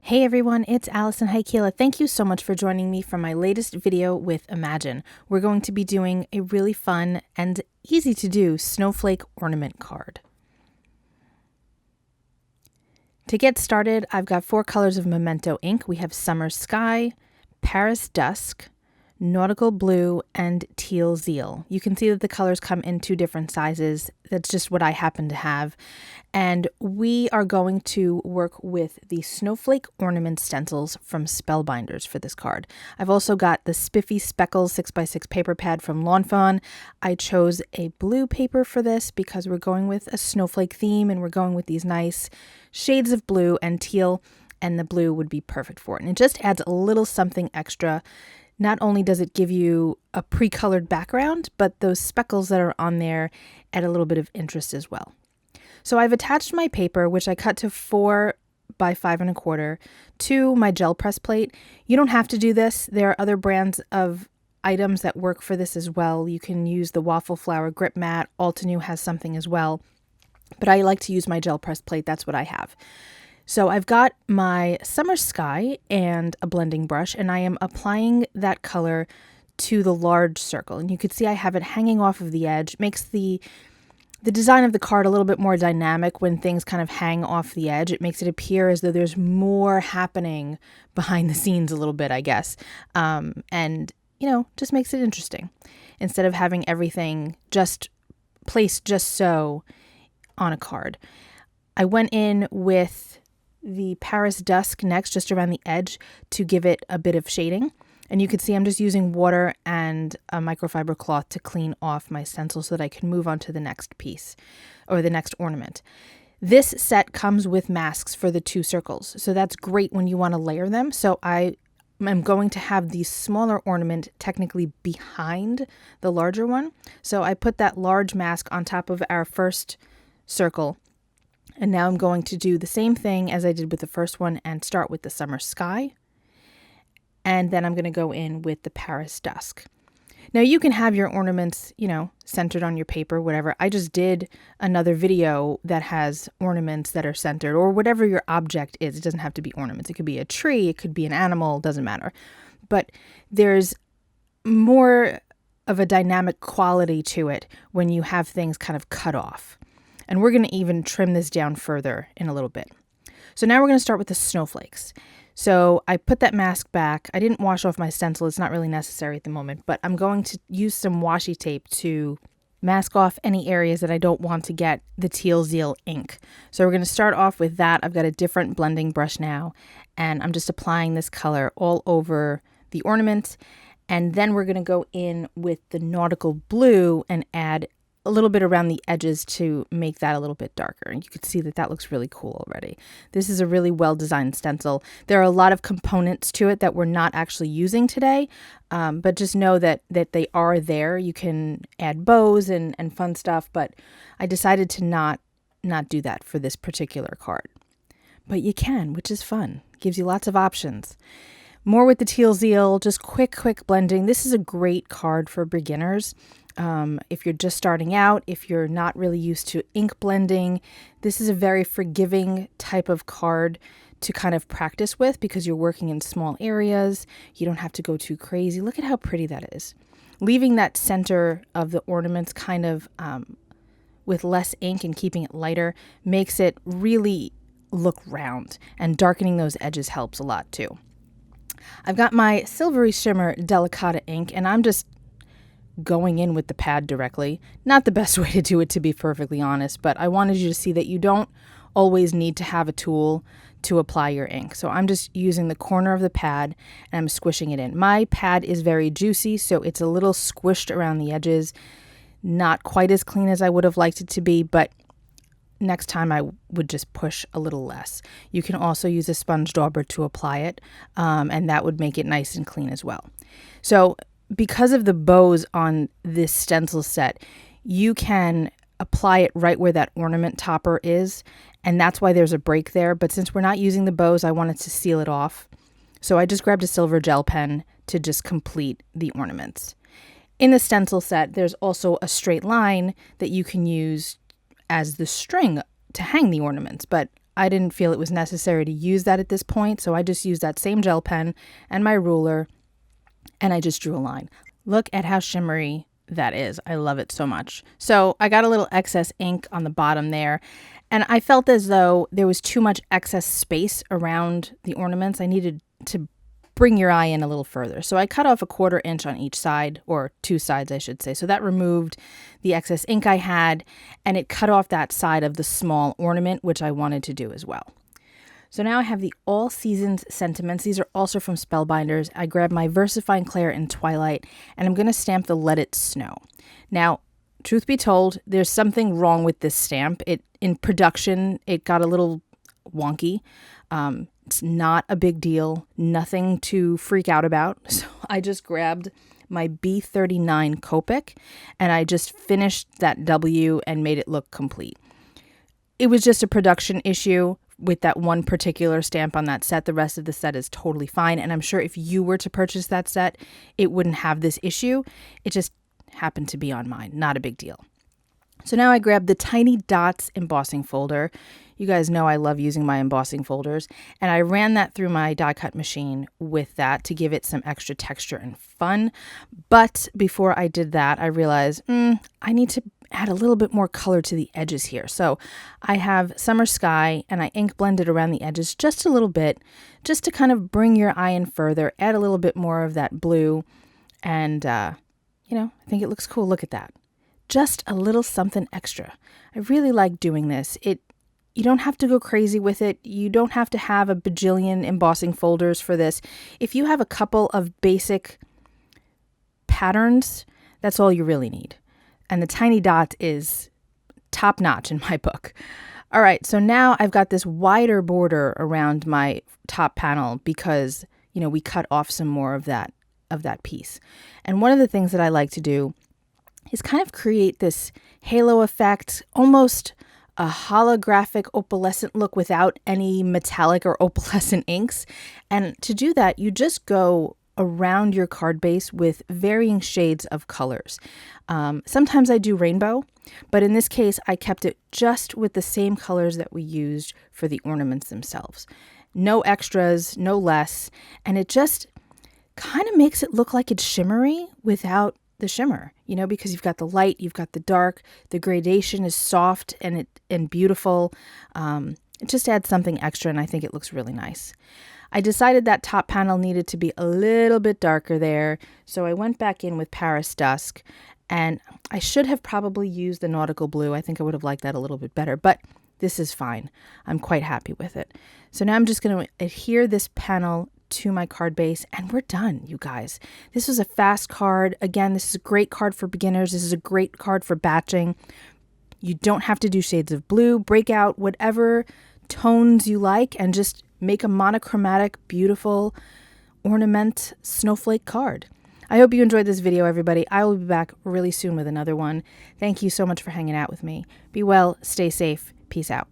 Hey everyone, it's Alison Heikkila. Thank you so much for joining me for my latest video with Imagine. We're going to be doing a really fun and easy to do snowflake ornament card. To get started, I've got 4 colors of Memento ink. We have Summer Sky, Paris Dusk, Nautical Blue, and Teal Zeal. You can see that the colors come in 2 different sizes. That's just what I happen to have. And we are going to work with the Snowflake Ornament stencils from Spellbinders for this card. I've also got the Spiffy Speckles 6x6 paper pad from Fawn. I chose a blue paper for this because we're going with a snowflake theme and we're going with these nice shades of blue and teal, and the blue would be perfect for it. And it just adds a little something extra. Not only does it give you a pre-colored background, but those speckles that are on there add a little bit of interest as well. So I've attached my paper, which I cut to 4 by 5 1/4, to my gel press plate. You don't have to do this. There are other brands of items that work for this as well. You can use the waffle flower grip mat. Altenew has something as well. But I like to use my gel press plate. That's what I have. So I've got my Summer Sky and a blending brush, and I am applying that color to the large circle. And you can see I have it hanging off of the edge. It makes the design of the card a little bit more dynamic when things kind of hang off the edge. It makes it appear as though there's more happening behind the scenes a little bit, I guess. And, just makes it interesting. Instead of having everything just placed just so on a card. I went in with the Paris Dusk next, just around the edge, to give it a bit of shading. And you can see I'm just using water and a microfiber cloth to clean off my stencil so that I can move on to the next piece or the next ornament. This set comes with masks for the 2 circles. So that's great when you want to layer them. So I am going to have the smaller ornament technically behind the larger one. So I put that large mask on top of our first circle. And now I'm going to do the same thing as I did with the first one and start with the Summer Sky. And then I'm going to go in with the Paris Dusk. Now you can have your ornaments, centered on your paper, whatever. I just did another video that has ornaments that are centered, or whatever your object is. It doesn't have to be ornaments. It could be a tree. It could be an animal. Doesn't matter. But there's more of a dynamic quality to it when you have things kind of cut off. And we're going to even trim this down further in a little bit. So now we're going to start with the snowflakes. So I put that mask back. I didn't wash off my stencil. It's not really necessary at the moment, but I'm going to use some washi tape to mask off any areas that I don't want to get the Teal Zeal ink. So we're going to start off with that. I've got a different blending brush now, and I'm just applying this color all over the ornament. And then we're going to go in with the Nautical Blue and add a little bit around the edges to make that a little bit darker. And you can see that looks really cool already. This is a really well-designed stencil. There are a lot of components to it that we're not actually using today, but just know that they are there. You can add bows and fun stuff, but I decided to not do that for this particular card. But you can, which is fun. Gives you lots of options. More with the Teal Zeal, just quick blending. This is a great card for beginners. If you're just starting out, if you're not really used to ink blending, this is a very forgiving type of card to kind of practice with because you're working in small areas. You don't have to go too crazy. Look at how pretty that is. Leaving that center of the ornaments kind of with less ink and keeping it lighter makes it really look round, and darkening those edges helps a lot too. I've got my Silvery Shimmer Delicata ink, and I'm just going in with the pad directly. Not the best way to do it, to be perfectly honest, but I wanted you to see that you don't always need to have a tool to apply your ink. So I'm just using the corner of the pad and I'm squishing it in. My pad is very juicy, so it's a little squished around the edges. Not quite as clean as I would have liked it to be, but next time I would just push a little less. You can also use a sponge dauber to apply it, and that would make it nice and clean as well. So because of the bows on this stencil set, you can apply it right where that ornament topper is, and that's why there's a break there. But since we're not using the bows, I wanted to seal it off. So I just grabbed a silver gel pen to just complete the ornaments. In the stencil set, there's also a straight line that you can use as the string to hang the ornaments, but I didn't feel it was necessary to use that at this point, so I just used that same gel pen and my ruler, and I just drew a line. Look at how shimmery that is. I love it so much. So I got a little excess ink on the bottom there, and I felt as though there was too much excess space around the ornaments. I needed to bring your eye in a little further. So I cut off a 1/4 inch on each side, or 2 sides, I should say. So that removed the excess ink I had, and it cut off that side of the small ornament, which I wanted to do as well. So now I have the All Seasons Sentiments. These are also from Spellbinders. I grabbed my VersaFine Clair in Twilight, and I'm going to stamp the Let It Snow. Now, truth be told, there's something wrong with this stamp. In production, it got a little wonky. It's not a big deal, nothing to freak out about. So I just grabbed my B39 Copic, and I just finished that W and made it look complete. It was just a production issue with that one particular stamp on that set. The rest of the set is totally fine, and I'm sure if you were to purchase that set, it wouldn't have this issue. It just happened to be on mine. Not a big deal. So now I grabbed the Tiny Dots embossing folder. You guys know I love using my embossing folders, and I ran that through my die cut machine with that to give it some extra texture and fun. But before I did that, I realized I need to add a little bit more color to the edges here. So I have Summer Sky, and I ink blended around the edges just a little bit, just to kind of bring your eye in further, add a little bit more of that blue, and I think it looks cool. Look at that. Just a little something extra. I really like doing this. You don't have to go crazy with it. You don't have to have a bajillion embossing folders for this. If you have a couple of basic patterns, that's all you really need. And the Tiny Dot is top notch in my book. All right, so now I've got this wider border around my top panel because, we cut off some more of that piece. And one of the things that I like to do is kind of create this halo effect, almost a holographic opalescent look without any metallic or opalescent inks. And to do that, you just go around your card base with varying shades of colors. Sometimes I do rainbow, but in this case, I kept it just with the same colors that we used for the ornaments themselves. No extras, no less, and it just kind of makes it look like it's shimmery without the shimmer, because you've got the light, you've got the dark, the gradation is soft and beautiful. It just adds something extra, and I think it looks really nice. I decided that top panel needed to be a little bit darker there, so I went back in with Paris Dusk, and I should have probably used the Nautical blue. I think I would have liked that a little bit better, but this is fine. I'm quite happy with it. So now I'm just going to adhere this panel to my card base, and we're done, you guys. This was a fast card. Again, this is a great card for beginners. This is a great card for batching. You don't have to do shades of blue. Break out whatever tones you like and just make a monochromatic, beautiful ornament snowflake card. I hope you enjoyed this video, everybody. I will be back really soon with another one. Thank you so much for hanging out with me. Be well, stay safe. Peace out.